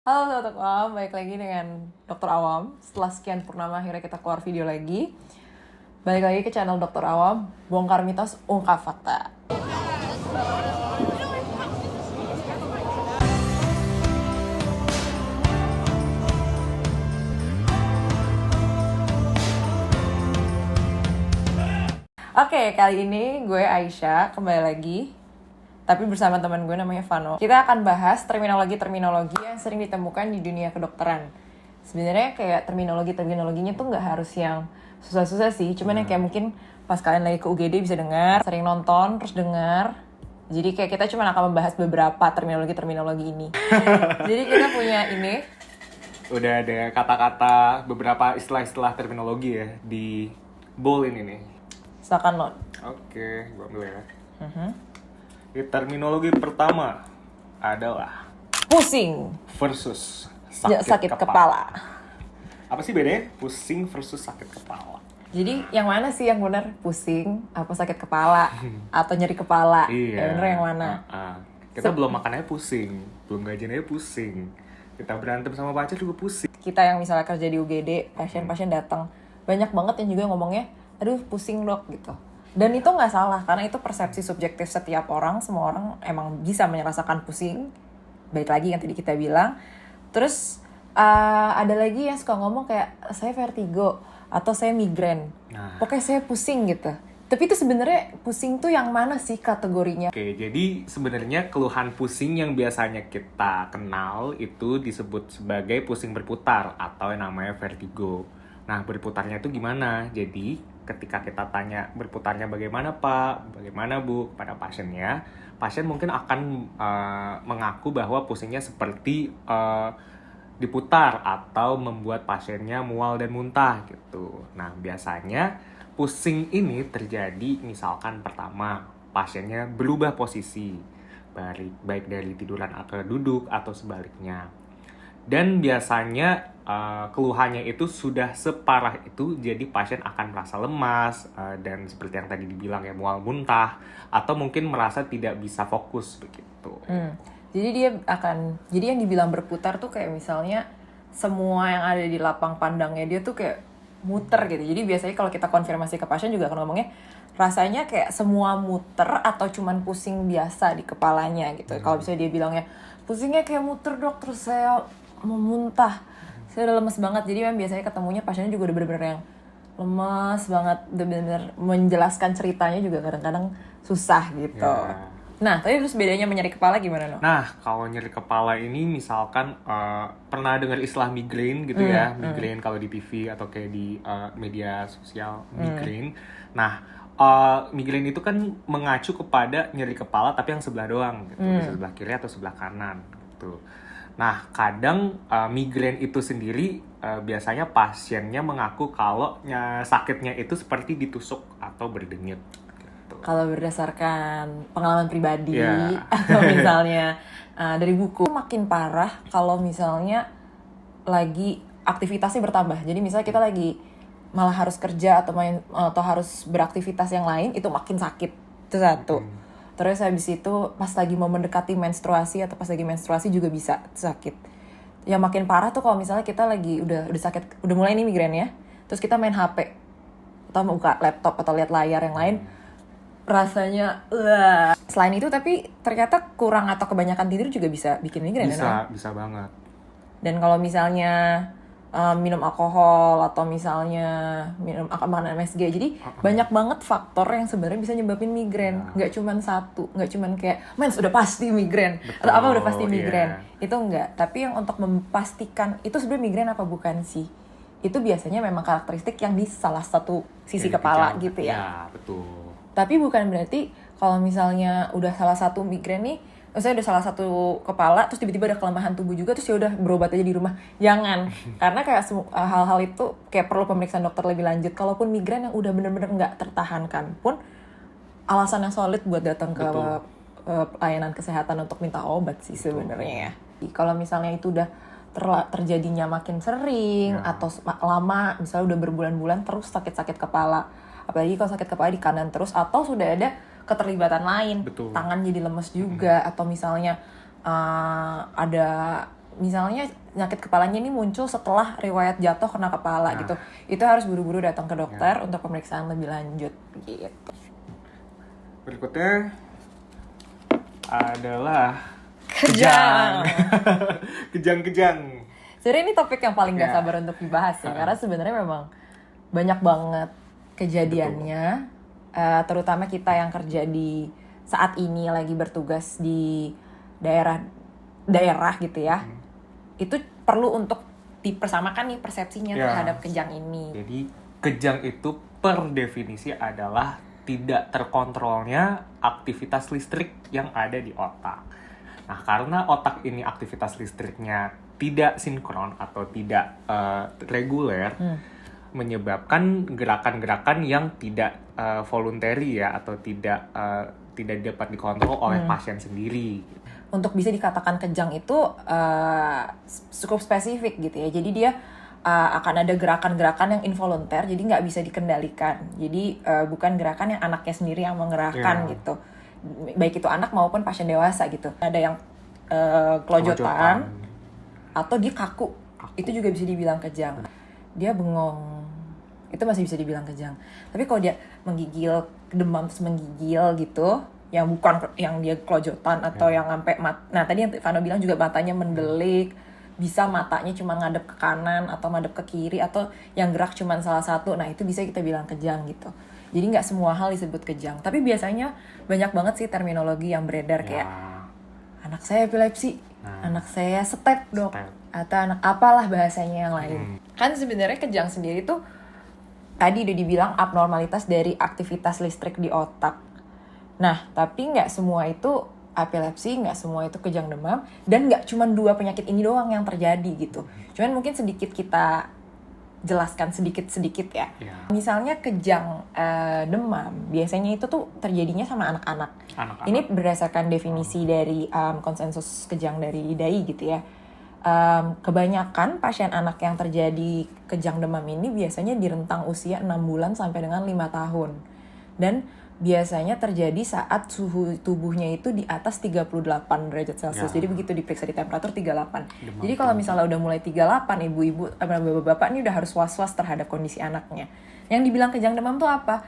Halo Sobat Awam, balik lagi dengan Dokter Awam. Setelah sekian purnama akhirnya kita keluar video lagi. Balik lagi ke channel Dokter Awam, bongkar mitos, ungkap fakta. Oke, kali ini gue Aisyah kembali lagi, tapi bersama teman gue namanya Vano. Kita akan bahas terminologi-terminologi yang sering ditemukan di dunia kedokteran. Sebenarnya kayak terminologinya tuh nggak harus yang susah-susah sih, cuman yang kayak mungkin pas kalian lagi ke UGD bisa dengar, sering nonton terus dengar. Jadi kayak kita cuma akan membahas beberapa terminologi ini. Jadi kita punya ini. Udah ada kata-kata beberapa istilah-istilah terminologi ya di bowl ini nih. Silakan Not. Oke, gua ambil ya. Di terminologi pertama adalah Pusing, versus sakit kepala. Apa sih bedanya pusing versus sakit kepala? Jadi yang mana sih yang benar? Pusing, apa sakit kepala, atau nyeri kepala? Yang benar yang mana? Kita belum makan aja pusing, belum gajian aja pusing. Kita berantem sama pacar juga pusing. Kita yang misalnya kerja di UGD, pasien-pasien datang, banyak banget yang juga ngomongnya, aduh pusing dok gitu. Dan itu nggak salah, karena itu persepsi subjektif setiap orang. Semua orang emang bisa merasakan pusing. Baik lagi yang tadi kita bilang. Terus ada lagi yang suka ngomong kayak, saya vertigo, atau saya migrain. Pokoknya saya pusing gitu. Tapi itu sebenarnya pusing tuh yang mana sih kategorinya? Oke, jadi sebenarnya keluhan pusing yang biasanya kita kenal itu disebut sebagai pusing berputar atau yang namanya vertigo. Nah, berputarnya itu gimana? Jadi, ketika kita tanya berputarnya bagaimana Pak, bagaimana Bu, pada pasiennya, pasien mungkin akan mengaku bahwa pusingnya seperti diputar atau membuat pasiennya mual dan muntah gitu. Nah, biasanya pusing ini terjadi misalkan pertama pasiennya berubah posisi baik dari tiduran ke duduk atau sebaliknya. Dan biasanya keluhannya itu sudah separah itu, jadi pasien akan merasa lemas dan seperti yang tadi dibilang ya mual muntah atau mungkin merasa tidak bisa fokus begitu. Jadi yang dibilang berputar tuh kayak misalnya semua yang ada di lapang pandangnya dia tuh kayak muter gitu. Jadi biasanya kalau kita konfirmasi ke pasien juga akan ngomongnya rasanya kayak semua muter atau cuman pusing biasa di kepalanya gitu. Kalau misalnya dia bilangnya pusingnya kayak muter dok, terus saya mau muntah, saya udah lemes banget. Jadi memang biasanya ketemunya pasiennya juga udah bener-bener yang lemes banget, udah bener-bener menjelaskan ceritanya juga kadang-kadang susah gitu. Ya. Nah, tapi terus bedanya nyeri kepala gimana, No? Nah, kalau nyeri kepala ini misalkan pernah dengar istilah migrain gitu ya, migrain kalau di TV atau kayak di media sosial, migrain. Nah, migrain itu kan mengacu kepada nyeri kepala tapi yang sebelah doang gitu, bisa sebelah kiri atau sebelah kanan gitu. Nah, kadang migrain itu sendiri biasanya pasiennya mengaku kalau sakitnya itu seperti ditusuk atau berdenyut. Kalau berdasarkan pengalaman pribadi atau misalnya dari buku, makin parah kalau misalnya lagi aktivitasnya bertambah. Jadi misalnya kita lagi malah harus kerja atau harus beraktivitas yang lain, itu makin sakit. Itu satu. Terus habis itu pas lagi mau mendekati menstruasi atau pas lagi menstruasi juga bisa sakit. Yang makin parah tuh kalau misalnya kita lagi udah sakit, udah mulai nih migrainnya, terus kita main HP atau buka laptop atau lihat layar yang lain, rasanya Selain itu tapi ternyata kurang atau kebanyakan tidur juga bisa bikin migrain. Bisa banget. Dan kalau misalnya minum alkohol atau misalnya minum makanan MSG, jadi banyak banget faktor yang sebenarnya bisa nyebabin migrain. Nggak cuman satu, nggak cuman kayak mens udah pasti migrain atau apa udah pasti migrain. Itu enggak. Tapi yang untuk memastikan itu sebenarnya migrain apa bukan sih, itu biasanya memang karakteristik yang di salah satu sisi kepala gitu ya. Ya, betul. Tapi bukan berarti kalau misalnya udah salah satu migrain nih, misalnya udah salah satu kepala, terus tiba-tiba ada kelemahan tubuh juga, terus ya udah berobat aja di rumah. Jangan, karena kayak hal-hal itu kayak perlu pemeriksaan dokter lebih lanjut. Kalaupun migrain yang udah bener-bener nggak tertahankan pun, alasan yang solid buat datang ke pelayanan kesehatan untuk minta obat sih sebenarnya. Kalau misalnya itu udah terjadinya makin sering atau lama, misalnya udah berbulan-bulan terus sakit-sakit kepala, apalagi kalau sakit kepala di kanan terus, atau sudah ada keterlibatan lain, tangan jadi lemes juga, atau misalnya ada misalnya sakit kepalanya ini muncul setelah riwayat jatuh kena kepala gitu, itu harus buru-buru datang ke dokter untuk pemeriksaan lebih lanjut gitu. Berikutnya adalah Kejang. Kejang-kejang. Sebenarnya ini topik yang paling gak sabar untuk dibahas ya, karena sebenarnya memang banyak banget kejadiannya, terutama kita yang kerja di saat ini lagi bertugas di daerah gitu ya. Itu perlu untuk dipersamakan nih persepsinya terhadap kejang ini. Jadi kejang itu per definisi adalah tidak terkontrolnya aktivitas listrik yang ada di otak. Nah, karena otak ini aktivitas listriknya tidak sinkron atau tidak reguler, menyebabkan gerakan-gerakan yang tidak voluntary ya, atau tidak dapat dikontrol oleh pasien sendiri. Untuk bisa dikatakan kejang itu cukup spesifik gitu ya. Jadi dia akan ada gerakan-gerakan yang involunter, jadi nggak bisa dikendalikan. Jadi bukan gerakan yang anaknya sendiri yang menggerakkan gitu. Baik itu anak maupun pasien dewasa gitu. Ada yang kelojotan atau dia kaku. Itu juga bisa dibilang kejang. Dia bengong, itu masih bisa dibilang kejang. Tapi kalau dia menggigil, demam terus menggigil gitu, yang bukan yang dia kelojotan atau yang sampai nah tadi yang Vano bilang juga matanya mendelik, bisa matanya cuma ngadep ke kanan atau ngadep ke kiri, atau yang gerak cuma salah satu, nah itu bisa kita bilang kejang gitu. Jadi nggak semua hal disebut kejang, tapi biasanya banyak banget sih terminologi yang beredar kayak anak saya epilepsi, anak saya step dok, atau anak apalah bahasanya yang lain. Kan sebenarnya kejang sendiri tuh tadi udah dibilang abnormalitas dari aktivitas listrik di otak. Nah, tapi nggak semua itu epilepsi, nggak semua itu kejang demam, dan nggak cuma 2 penyakit ini doang yang terjadi gitu. Cuman mungkin sedikit kita jelaskan sedikit-sedikit ya. Misalnya kejang demam, biasanya itu tuh terjadinya sama anak-anak. Ini berdasarkan definisi dari konsensus kejang dari IDAI gitu ya. Kebanyakan pasien anak yang terjadi kejang demam ini biasanya di rentang usia 6 bulan sampai dengan 5 tahun. Dan biasanya terjadi saat suhu tubuhnya itu di atas 38 derajat Celcius. Jadi begitu diperiksa di temperatur 38. Jadi kalau misalnya udah mulai 38, ibu-ibu, bapak-bapak ini udah harus was-was terhadap kondisi anaknya. Yang dibilang kejang demam tuh apa?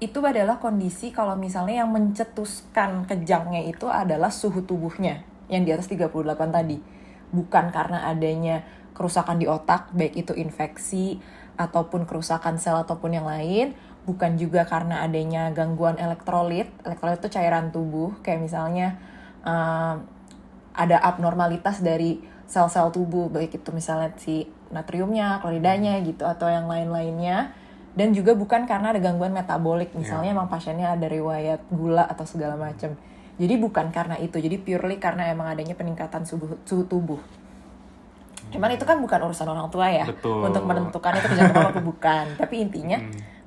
Itu adalah kondisi kalau misalnya yang mencetuskan kejangnya itu adalah suhu tubuhnya yang di atas 38 tadi. Bukan karena adanya kerusakan di otak, baik itu infeksi ataupun kerusakan sel ataupun yang lain. Bukan juga karena adanya gangguan elektrolit. Elektrolit itu cairan tubuh, kayak misalnya ada abnormalitas dari sel-sel tubuh, baik itu misalnya si natriumnya, kloridanya gitu, atau yang lain-lainnya. Dan juga bukan karena ada gangguan metabolik, misalnya emang pasiennya ada riwayat gula atau segala macam. Jadi bukan karena itu, jadi purely karena emang adanya peningkatan suhu tubuh. Cuman itu kan bukan urusan orang tua ya. Betul. Untuk menentukan itu kejang demam apa bukan. Tapi intinya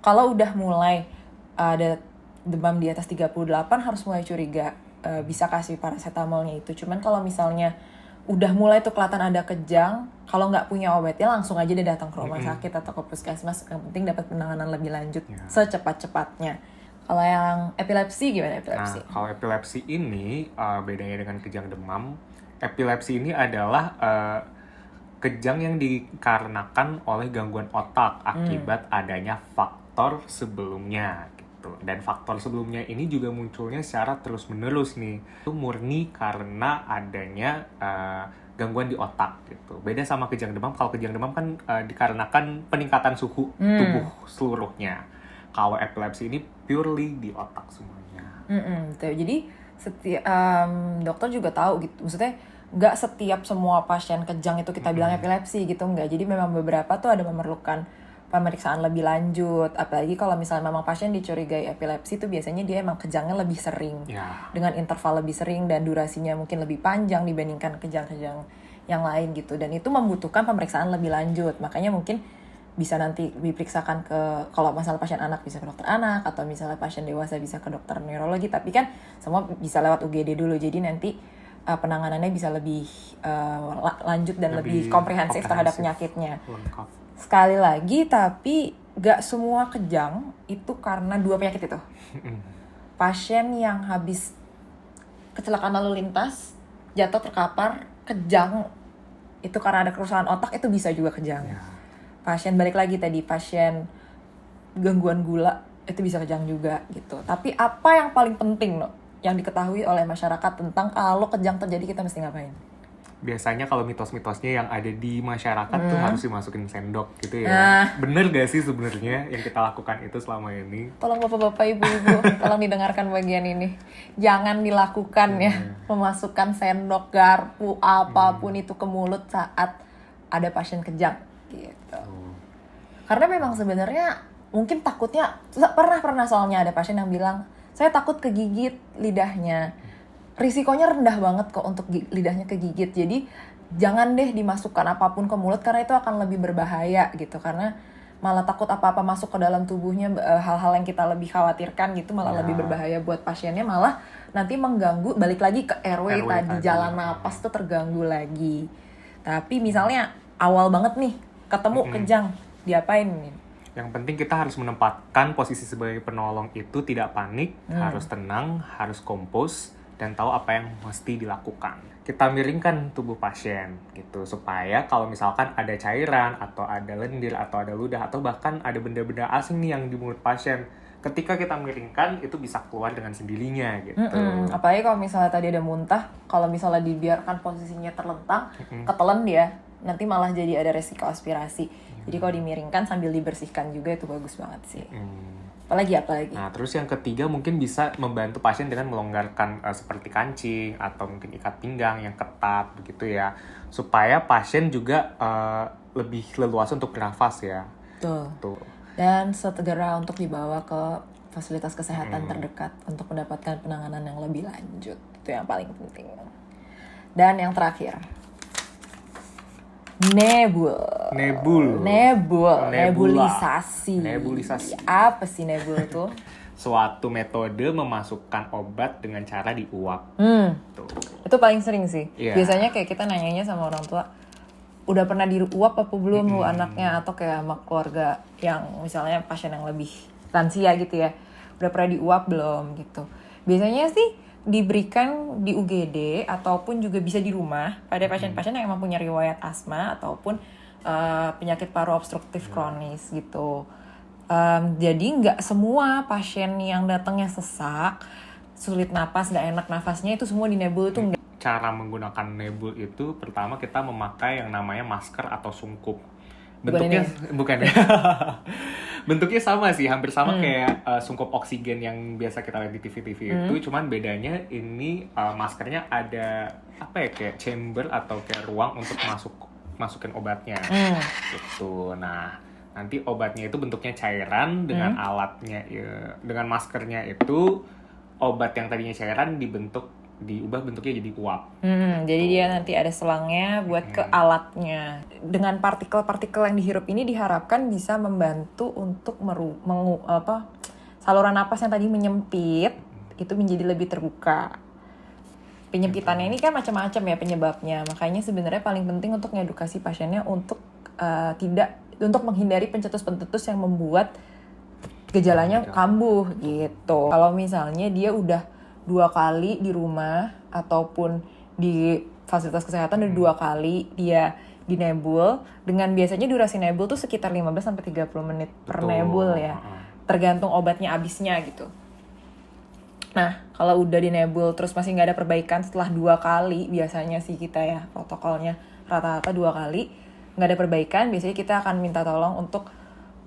kalau udah mulai ada demam di atas 38 harus mulai curiga, bisa kasih paracetamolnya itu. Cuman kalau misalnya udah mulai tuh kelihatan ada kejang, kalau nggak punya obatnya langsung aja dia datang ke rumah sakit atau ke puskesmas. Yang penting dapat penanganan lebih lanjut secepat-cepatnya. Kalau yang epilepsi gimana epilepsi? Nah, kalau epilepsi ini bedanya dengan kejang demam. Epilepsi ini adalah kejang yang dikarenakan oleh gangguan otak akibat adanya faktor sebelumnya gitu. Dan faktor sebelumnya ini juga munculnya secara terus-menerus nih. Itu murni karena adanya gangguan di otak gitu. Beda sama kejang demam. Kalau kejang demam kan dikarenakan peningkatan suhu tubuh seluruhnya. Kalau epilepsi ini purely di otak semuanya. Jadi dokter juga tahu gitu. Maksudnya nggak setiap semua pasien kejang itu kita bilang epilepsi gitu, nggak. Jadi memang beberapa tuh ada memerlukan pemeriksaan lebih lanjut. Apalagi kalau misalnya memang pasien dicurigai epilepsi tuh biasanya dia emang kejangnya lebih sering. Dengan interval lebih sering dan durasinya mungkin lebih panjang dibandingkan kejang-kejang yang lain gitu. Dan itu membutuhkan pemeriksaan lebih lanjut. Makanya mungkin bisa nanti diperiksakan ke, kalau masalah pasien anak bisa ke dokter anak, atau misalnya pasien dewasa bisa ke dokter neurologi. Tapi kan semua bisa lewat UGD dulu. Jadi nanti penanganannya bisa lebih lanjut dan lebih komprehensif terhadap penyakitnya. Sekali lagi, tapi gak semua kejang itu karena 2 penyakit itu. Pasien yang habis kecelakaan lalu lintas, jatuh terkapar, kejang itu karena ada kerusakan otak, itu bisa juga kejang. Ya. Pasien balik lagi tadi, pasien gangguan gula itu bisa kejang juga gitu. Tapi apa yang paling penting loh yang diketahui oleh masyarakat tentang kalau kejang terjadi kita mesti ngapain? Biasanya kalau mitos-mitosnya yang ada di masyarakat tuh harus dimasukin sendok gitu ya. Bener gak sih sebenarnya yang kita lakukan itu selama ini? Tolong bapak-bapak, ibu-ibu, tolong didengarkan bagian ini. Jangan dilakukan ya, memasukkan sendok, garpu, apapun itu ke mulut saat ada pasien kejang gitu. Karena memang sebenarnya mungkin takutnya, pernah soalnya ada pasien yang bilang, saya takut kegigit lidahnya. Risikonya rendah banget kok untuk lidahnya kegigit. Jadi jangan deh dimasukkan apapun ke mulut karena itu akan lebih berbahaya gitu. Karena malah takut apa-apa masuk ke dalam tubuhnya, hal-hal yang kita lebih khawatirkan gitu malah lebih berbahaya buat pasiennya, malah nanti mengganggu, balik lagi ke airway tadi, jalan napas tuh terganggu lagi. Tapi misalnya awal banget nih ketemu kejang, diapain nih? Yang penting kita harus menempatkan posisi sebagai penolong itu tidak panik, harus tenang, harus kompos, dan tahu apa yang mesti dilakukan. Kita miringkan tubuh pasien gitu supaya kalau misalkan ada cairan atau ada lendir atau ada ludah atau bahkan ada benda-benda asing nih yang di mulut pasien, ketika kita miringkan itu bisa keluar dengan sendirinya gitu. Apalagi kalau misalnya tadi ada muntah, kalau misalnya dibiarkan posisinya terlentang, ketelan dia, nanti malah jadi ada resiko aspirasi. Jadi kalau dimiringkan sambil dibersihkan juga itu bagus banget sih. Apalagi? Nah, terus yang ketiga mungkin bisa membantu pasien dengan melonggarkan seperti kancing atau mungkin ikat pinggang yang ketat begitu ya, supaya pasien juga lebih leluasa untuk bernafas ya. Tuh. Dan segera untuk dibawa ke fasilitas kesehatan terdekat untuk mendapatkan penanganan yang lebih lanjut. Itu yang paling penting. Dan yang terakhir, nebulisasi. Apa sih nebul tuh? Suatu metode memasukkan obat dengan cara diuap. Tuh. Itu paling sering sih. Yeah. Biasanya kayak kita nanyanya sama orang tua, udah pernah diuap apa belum lu anaknya, atau kayak sama keluarga yang misalnya pasien yang lebih lansia gitu ya, udah pernah diuap belum gitu. Biasanya sih diberikan di UGD ataupun juga bisa di rumah pada pasien-pasien yang emang punya riwayat asma ataupun penyakit paru obstruktif kronis gitu. Jadi nggak semua pasien yang datangnya sesak, sulit napas, nggak enak nafasnya itu semua di nebul itu enggak. Cara menggunakan nebul itu pertama kita memakai yang namanya masker atau sungkup. Bentuknya bukan ya. Bentuknya sama sih, hampir sama kayak sungkup oksigen yang biasa kita lihat di TV-TV itu, cuman bedanya ini maskernya ada apa ya, kayak chamber atau kayak ruang untuk masukin obatnya. Gitu. Nah, nanti obatnya itu bentuknya cairan dengan alatnya ya, dengan maskernya itu obat yang tadinya cairan diubah bentuknya jadi uap. Jadi dia nanti ada selangnya buat ke alatnya. Dengan partikel-partikel yang dihirup ini diharapkan bisa membantu untuk saluran napas yang tadi menyempit itu menjadi lebih terbuka. Penyempitannya ini kan macam-macam ya penyebabnya. Makanya sebenarnya paling penting untuk ngedukasi pasiennya untuk untuk menghindari pencetus-pencetus yang membuat gejalanya kambuh gitu. Kalau misalnya dia udah 2 kali di rumah ataupun di fasilitas kesehatan udah 2 kali dia di nebul, dengan biasanya durasi nebul tuh sekitar 15-30 menit per nebul ya, tergantung obatnya habisnya gitu. Nah, kalau udah di nebul terus masih nggak ada perbaikan setelah 2 kali, biasanya sih kita ya protokolnya rata-rata 2 kali nggak ada perbaikan, biasanya kita akan minta tolong untuk,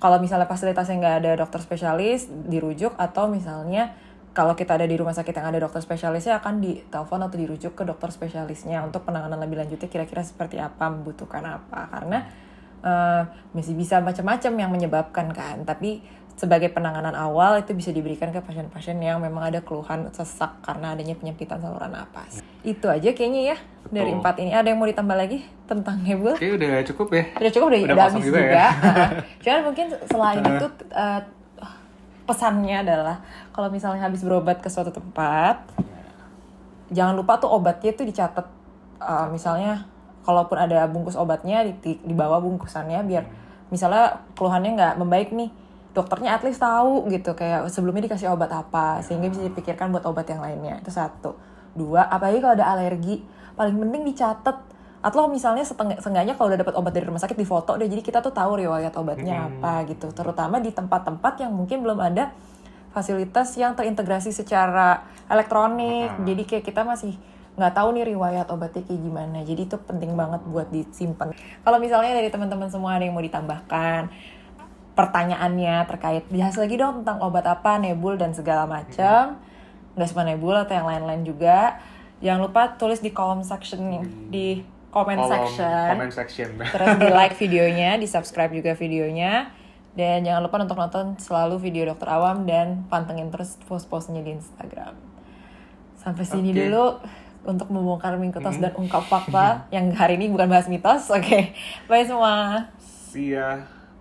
kalau misalnya fasilitasnya nggak ada dokter spesialis, dirujuk, atau misalnya kalau kita ada di rumah sakit yang ada dokter spesialisnya akan ditelepon atau dirujuk ke dokter spesialisnya untuk penanganan lebih lanjutnya kira-kira seperti apa, membutuhkan apa. Karena masih bisa macam-macam yang menyebabkan kan. Tapi sebagai penanganan awal itu bisa diberikan ke pasien-pasien yang memang ada keluhan sesak karena adanya penyempitan saluran napas. Itu aja kayaknya ya. Betul. Dari 4 ini. Ada yang mau ditambah lagi tentang nebul? Oke, udah cukup ya. Udah cukup, udah habis juga. Ya? Cuman mungkin selain itu pesannya adalah kalau misalnya habis berobat ke suatu tempat, jangan lupa tuh obatnya tuh dicatat. Misalnya kalaupun ada bungkus obatnya dibawa bungkusannya biar misalnya keluhannya nggak membaik nih, dokternya at least tahu gitu kayak sebelumnya dikasih obat apa sehingga bisa dipikirkan buat obat yang lainnya. Itu 1. 2, apalagi kalau ada alergi, paling penting dicatat Atau misalnya seenggaknya kalau udah dapat obat dari rumah sakit difoto deh, jadi kita tuh tahu riwayat obatnya apa gitu. Terutama di tempat-tempat yang mungkin belum ada fasilitas yang terintegrasi secara elektronik. Jadi kayak kita masih nggak tahu nih riwayat obatnya kayak gimana. Jadi itu penting banget buat disimpan. Kalau misalnya dari teman-teman semua ada yang mau ditambahkan pertanyaannya terkait, bahas lagi dong tentang obat apa, nebul dan segala macam. Nggak cuma nebul atau yang lain-lain juga. Jangan lupa tulis di kolom section di comment section. Terus di like videonya, di subscribe juga videonya. Dan jangan lupa untuk nonton selalu video Dr. Awam dan pantengin terus post-postnya di Instagram. Sampai sini dulu untuk membongkar mitos dan ungkap fakta yang hari ini bukan bahas mitos. Oke. Bye semua. See ya.